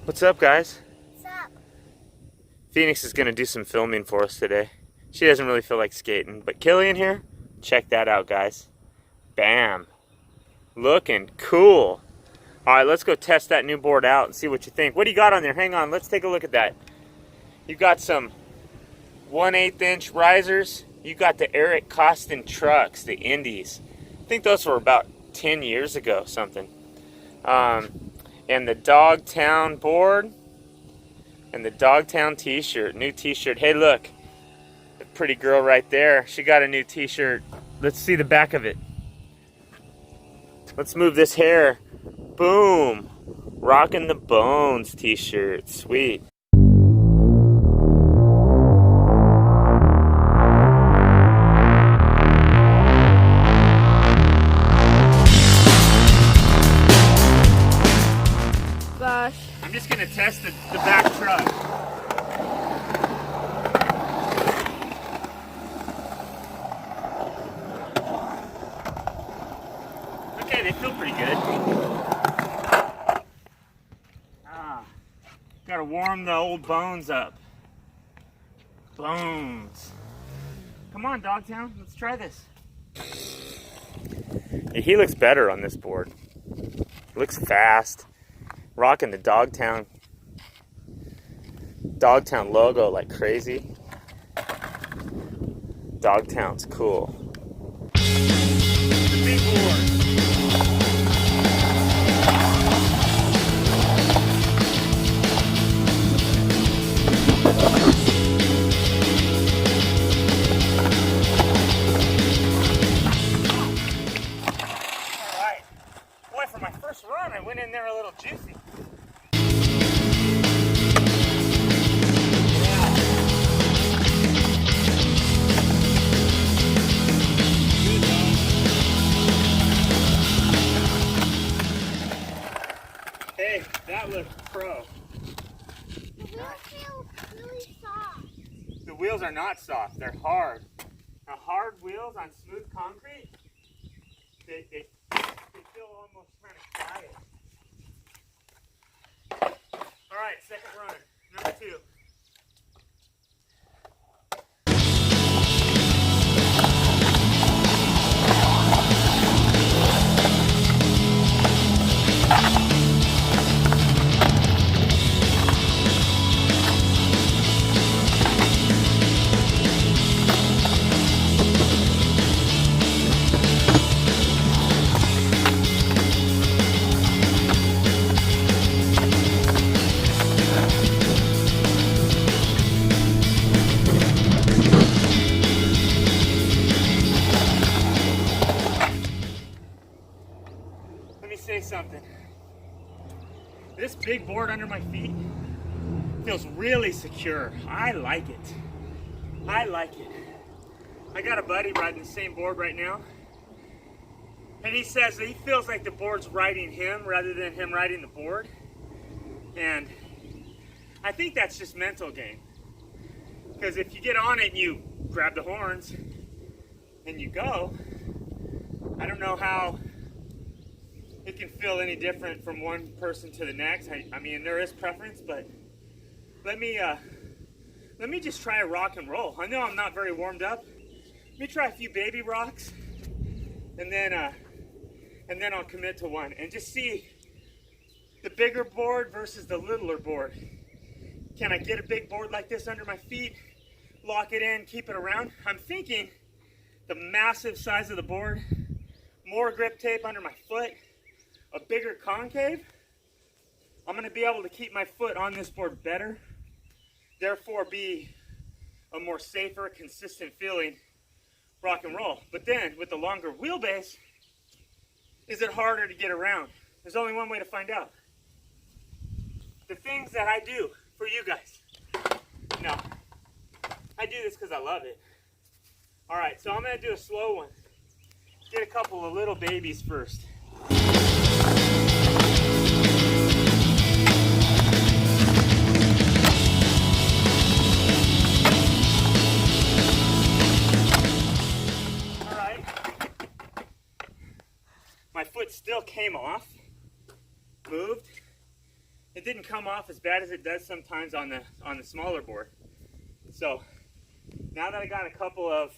What's up, guys? What's up? Phoenix is gonna do some filming for us today. She doesn't really feel like skating, but Killian here, check that out, guys. Bam. Looking cool. All right, let's go test that new board out and see what you think. What do you got on there? Hang on, let's take a look at that. You got some 1/8 inch risers. You got the Eric Costin trucks, the Indies. I think those were about 10 years ago, something. And the Dogtown board and the Dogtown t-shirt, new t-shirt. Hey, look, the pretty girl right there. She got a new t-shirt. Let's see the back of it. Let's move this hair. Boom. Rockin' the Bones t-shirt. Sweet. Gosh. I'm just gonna test the back truck. Okay, they feel pretty good. Gotta warm the old bones up. Bones. Come on, Dogtown, let's try this. He looks better on this board. Looks fast. Rocking the Dogtown logo like crazy. Dogtown's cool. The big board. Alright. Boy, for my first run, I went in there a little juicy. Hey, that looks pro. The wheels feel really soft. The wheels are not soft, they're hard. Now, hard wheels on smooth concrete, they feel almost kind of quiet. All right, second run, number 2. Let me say something. This big board under my feet feels really secure. I like it. I like it. I got a buddy riding the same board right now, and he says that he feels like the board's riding him rather than him riding the board. And I think that's just mental game. Because if you get on it and you grab the horns and you go, I don't know how it can feel any different from one person to the next. I mean, there is preference, but let me just try a rock and roll. I know I'm not very warmed up. Let me try a few baby rocks, and then I'll commit to one and just see the bigger board versus the littler board. Can I get a big board like this under my feet, lock it in, keep it around? I'm thinking the massive size of the board, more grip tape under my foot, a bigger concave, I'm going to be able to keep my foot on this board better, therefore be a more safer, consistent feeling rock and roll. But then with the longer wheelbase, is it harder to get around? There's only one way to find out. The things that I do for you guys. No, I do this because I love it. All right, so I'm going to do a slow one. Get a couple of little babies first. My foot still came off, moved, it didn't come off as bad as it does sometimes on the smaller board. So now that I got a couple of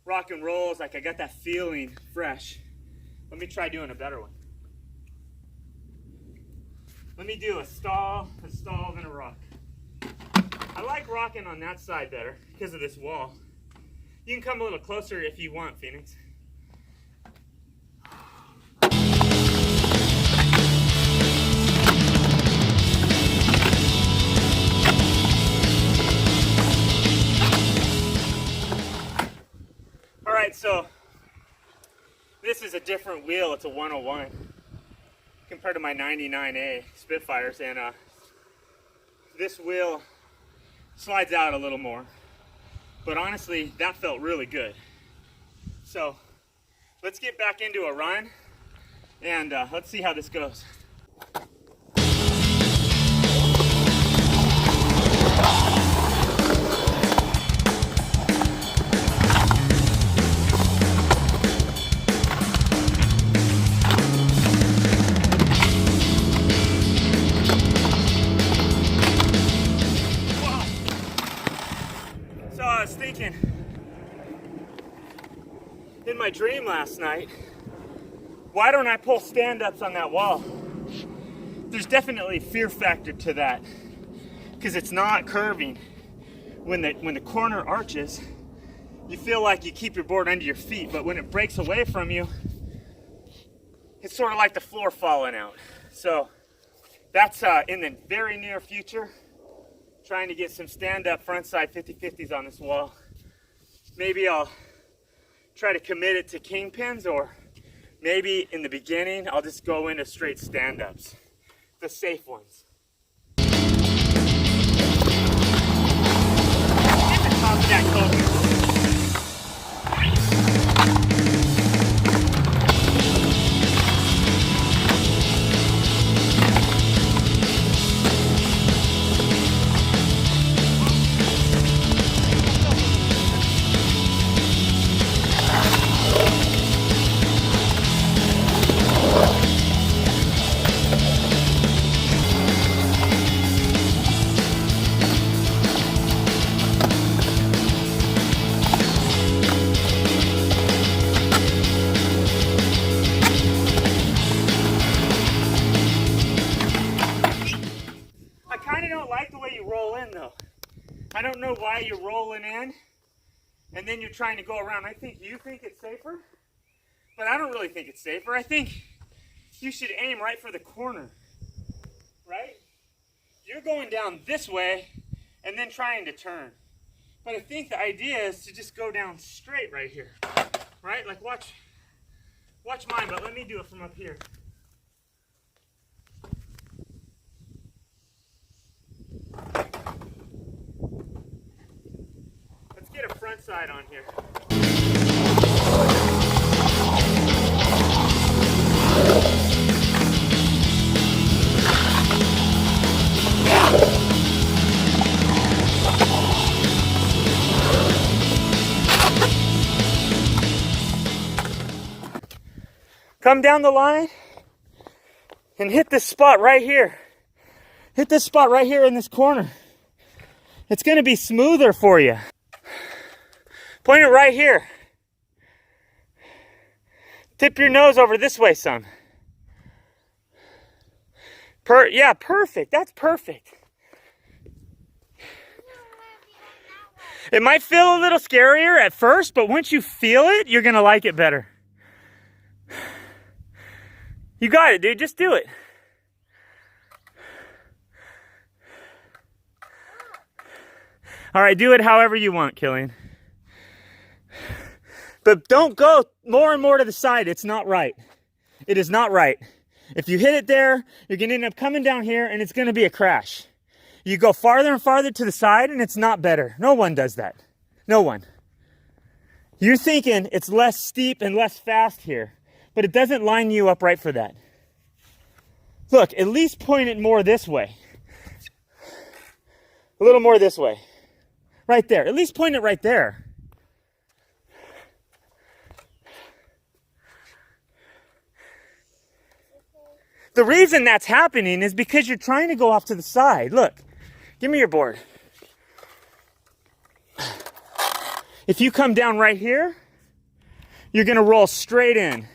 rock and rolls, like I got that feeling fresh, let me try doing a better one. Let me do a stall, then a rock. I like rocking on that side better because of this wall. You can come a little closer if you want, Phoenix. All right, so this is a different wheel. It's a 101 compared to my 99A Spitfires, and this wheel slides out a little more, but honestly that felt really good. So let's get back into a run and let's see how this goes. In my dream last night, why don't I pull stand-ups on that wall? There's definitely a fear factor to that because it's not curving. When the corner arches, you feel like you keep your board under your feet, but when it breaks away from you, it's sort of like the floor falling out. So that's in the very near future, trying to get some stand-up frontside 50/50s on this wall. Maybe I'll try to commit it to kingpins, or maybe in the beginning I'll just go into straight stand-ups, the safe ones. Get the top of that coconut. I don't know why you're rolling in and then you're trying to go around. I think you think it's safer, but I don't really think it's safer. I think you should aim right for the corner, right? You're going down this way and then trying to turn. But I think the idea is to just go down straight right here, right? Like watch mine, but let me do it from up here. Get a front side on here. Come down the line and hit this spot right here. Hit this spot right here in this corner. It's going to be smoother for you. Point it right here. Tip your nose over this way some. Yeah, perfect. That's perfect. It might feel a little scarier at first, but once you feel it, you're going to like it better. You got it, dude. Just do it. All right, do it however you want, Killian. But don't go more and more to the side. It's not right. It is not right. If you hit it there, you're going to end up coming down here and it's going to be a crash. You go farther and farther to the side and it's not better. No one does that. No one. You're thinking it's less steep and less fast here, but it doesn't line you up right for that. Look, at least point it more this way. A little more this way. Right there. At least point it right there. The reason that's happening is because you're trying to go off to the side. Look, give me your board. If you come down right here, you're gonna roll straight in.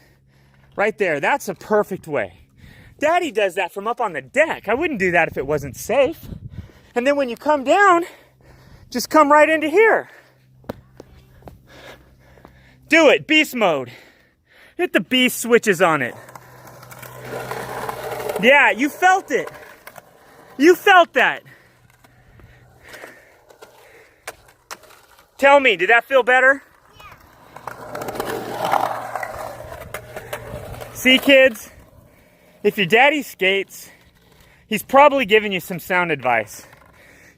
Right there, that's a perfect way. Daddy does that from up on the deck. I wouldn't do that if it wasn't safe. And then when you come down, just come right into here. Do it, beast mode. Hit the beast switches on it. Yeah, you felt it. You felt that. Tell me, did that feel better? See, kids, if your daddy skates, he's probably giving you some sound advice.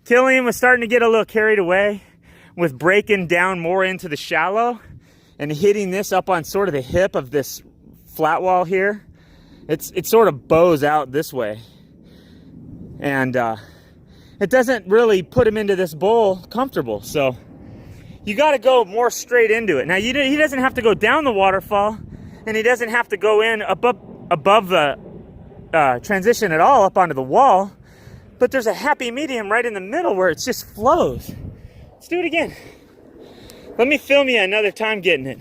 Killian was starting to get a little carried away with breaking down more into the shallow and hitting this up on sort of the hip of this flat wall here. It sort of bows out this way. And it doesn't really put him into this bowl comfortable. So you got to go more straight into it. Now, he doesn't have to go down the waterfall, and he doesn't have to go in above the transition at all up onto the wall. But there's a happy medium right in the middle where it just flows. Let's do it again. Let me film you another time getting it.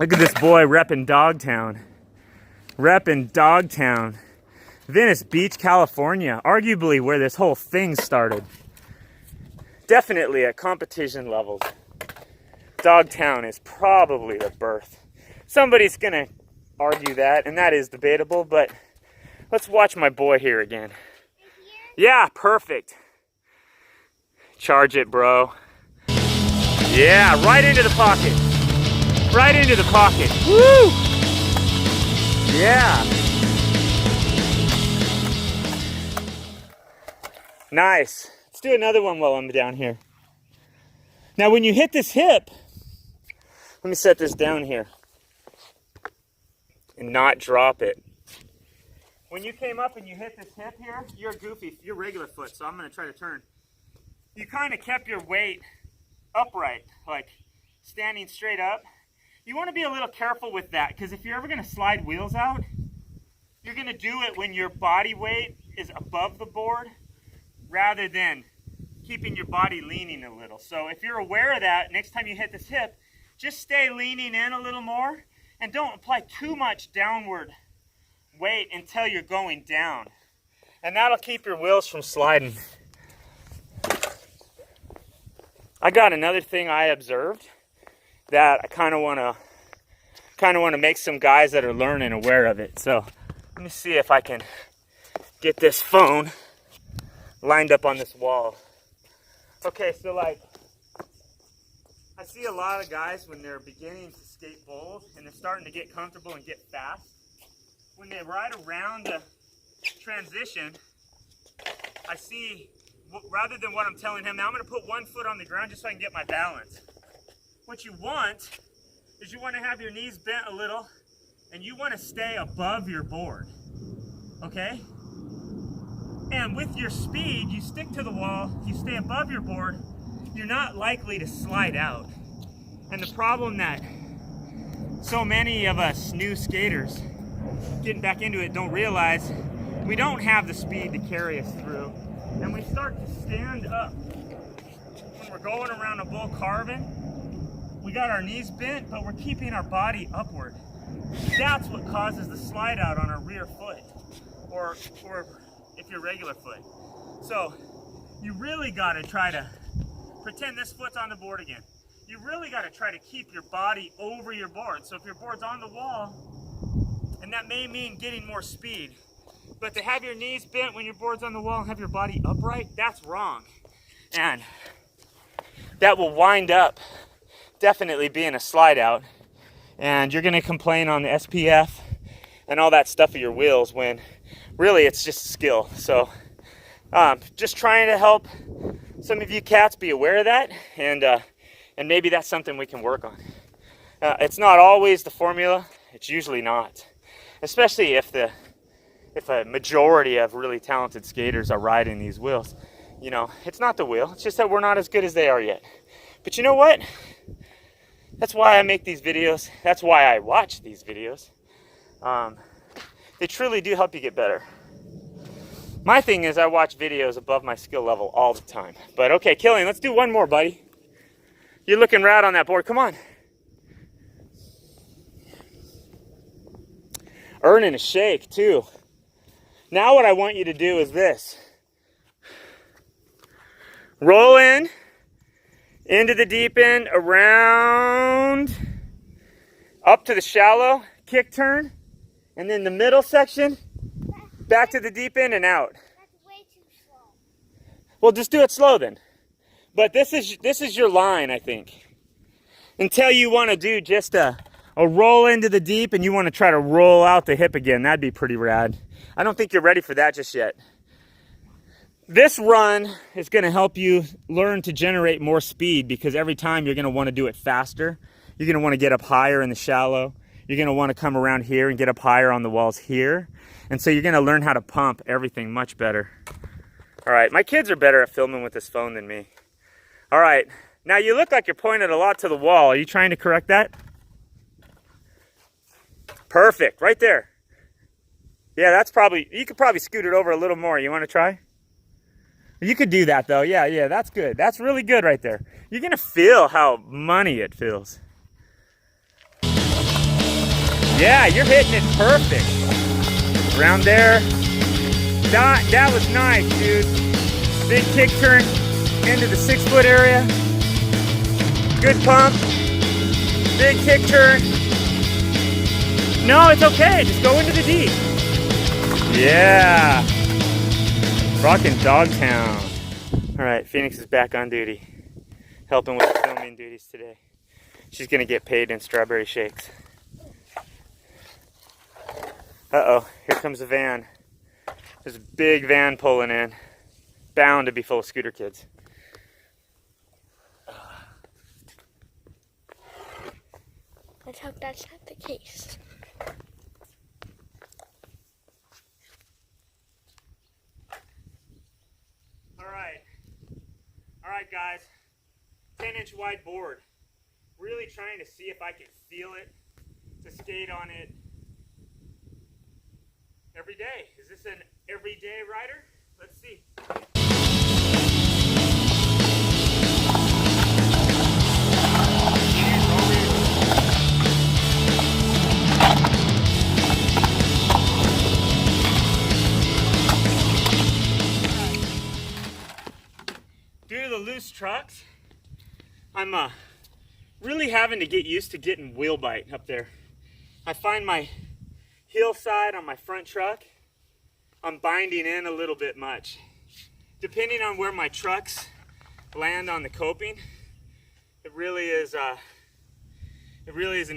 Look at this boy repping Dogtown. Repping Dogtown. Venice Beach, California. Arguably where this whole thing started. Definitely at competition levels. Dogtown is probably the birth. Somebody's gonna argue that, and that is debatable, but let's watch my boy here again. Yeah, perfect. Charge it, bro. Yeah, right into the pocket. Right into the pocket. Woo! Yeah. Nice. Let's do another one while I'm down here. Now, when you hit this hip, let me set this down here and not drop it. When you came up and you hit this hip here, you're goofy, you're regular foot, so I'm gonna try to turn. You kind of kept your weight upright, like standing straight up. You wanna be a little careful with that, because if you're ever gonna slide wheels out, you're gonna do it when your body weight is above the board, rather than keeping your body leaning a little. So if you're aware of that, next time you hit this hip, just stay leaning in a little more, and don't apply too much downward weight until you're going down. And that'll keep your wheels from sliding. I got another thing I observed that I kind of want to make some guys that are learning aware of it. So let me see if I can get this phone lined up on this wall. Okay, so like I see a lot of guys when they're beginning to skate bowls and they're starting to get comfortable and get fast. When they ride around the transition, I see, rather than what I'm telling him, now I'm going to put one foot on the ground just so I can get my balance. What you want is you want to have your knees bent a little and you want to stay above your board, okay? And with your speed, you stick to the wall, you stay above your board, you're not likely to slide out. And the problem that so many of us new skaters getting back into it don't realize, we don't have the speed to carry us through. And we start to stand up. When we're going around a bull carving, we got our knees bent, but we're keeping our body upward. That's what causes the slide out on our rear foot, or if you're regular foot. So you really got to try to pretend this foot's on the board again. You really got to try to keep your body over your board. So if your board's on the wall, and that may mean getting more speed, but to have your knees bent when your board's on the wall and have your body upright, that's wrong. And that will wind up definitely being a slide out. And you're gonna complain on the SPF and all that stuff of your wheels when really it's just skill. So just trying to help some of you cats be aware of that, and maybe that's something we can work on. It's not always the formula, it's usually not. Especially if a majority of really talented skaters are riding these wheels. You know, it's not the wheel, it's just that we're not as good as they are yet. But you know what? That's why I make these videos. That's why I watch these videos. They truly do help you get better. My thing is I watch videos above my skill level all the time. But okay, Killian, let's do one more, buddy. You're looking rad on that board. Come on. Earning a shake, too. Now what I want you to do is this. Roll in, into the deep end, around, up to the shallow, kick turn, and then the middle section, back to the deep end and out. That's way too slow. Well, just do it slow then. But this is your line, I think. Until you want to do just a roll into the deep and you want to try to roll out the hip again. That'd be pretty rad. I don't think you're ready for that just yet. This run is going to help you learn to generate more speed because every time you're going to want to do it faster. You're going to want to get up higher in the shallow. You're going to want to come around here and get up higher on the walls here. And so you're going to learn how to pump everything much better. All right, my kids are better at filming with this phone than me. All right, now you look like you're pointed a lot to the wall. Are you trying to correct that? Perfect, right there. Yeah, that's probably, you could probably scoot it over a little more. You want to try? You could do that though. Yeah, that's good. That's really good right there. You're going to feel how money it feels. Yeah, you're hitting it perfect. Around there. That was nice, dude. Big kick turn into the 6-foot area. Good pump. Big kick turn. No, it's okay. Just go into the deep. Yeah. Rockin' Dogtown. All right, Phoenix is back on duty. Helping with the filming duties today. She's gonna get paid in strawberry shakes. Uh-oh, here comes a van. There's a big van pulling in. Bound to be full of scooter kids. Let's hope that's not the case. All right, guys. 10-inch wide board. Really trying to see if I can feel it, to skate on it every day. Is this an everyday rider? Let's see. Due to the loose trucks, I'm really having to get used to getting wheel bite up there. I find my hillside on my front truck, I'm binding in a little bit much. Depending on where my trucks land on the coping, it really is an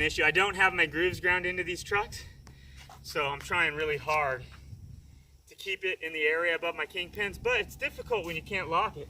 issue. I don't have my grooves ground into these trucks, so I'm trying really hard to keep it in the area above my kingpins, but it's difficult when you can't lock it.